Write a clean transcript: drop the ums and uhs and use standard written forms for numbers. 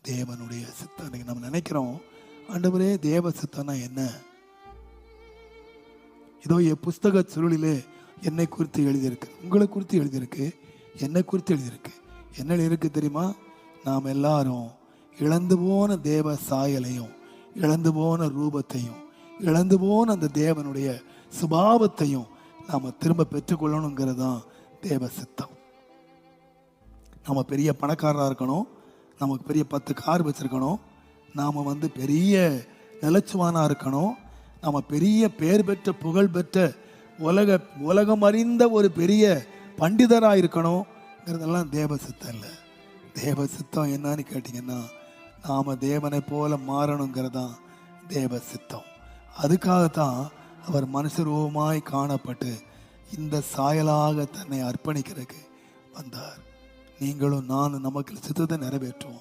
தேவனுடைய சித்தம். இன்னைக்கு நம்ம நினைக்கிறோம், ஆண்டவரே தேவ சித்தம்னா என்ன? இதோ என் புஸ்தக சுருளிலே என்னை குறித்து எழுதியிருக்கு, உங்களை குறித்து எழுதியிருக்கு, என்னை குறித்து எழுதியிருக்கு. என்ன இருக்கு தெரியுமா? நாம் எல்லாரும் இழந்து போன தேவ சாயலையும், இழந்து போன ரூபத்தையும், இழந்து போன அந்த தேவனுடைய சுபாவத்தையும் நாம் திரும்ப பெற்றுக்கொள்ளணுங்கிறது தான் தேவ சித்தம். நம்ம பெரிய பணக்காரராக இருக்கணும், நமக்கு பெரிய 10 கார் வச்சிருக்கணும், நாம் பெரிய நிலச்சுவானா இருக்கணும், நம்ம பெரிய பேர் பெற்ற புகழ் பெற்ற உலகம் அறிந்த ஒரு பெரிய பண்டிதராக இருக்கணுங்கிறதெல்லாம் தேவ சித்தம் இல்லை. தேவ சித்தம் என்னன்னு கேட்டிங்கன்னா, நாம் தேவனை போல மாறணுங்கிறதான் தேவ சித்தம். அதுக்காகத்தான் அவர் மனுஷரூபமாய் காணப்பட்டு இந்த சாயலாக தன்னை அர்ப்பணிக்கிறதுக்கு வந்தார். நீங்களும் நானும் நமக்கு சித்தத்தை நிறைவேற்றுவோம்.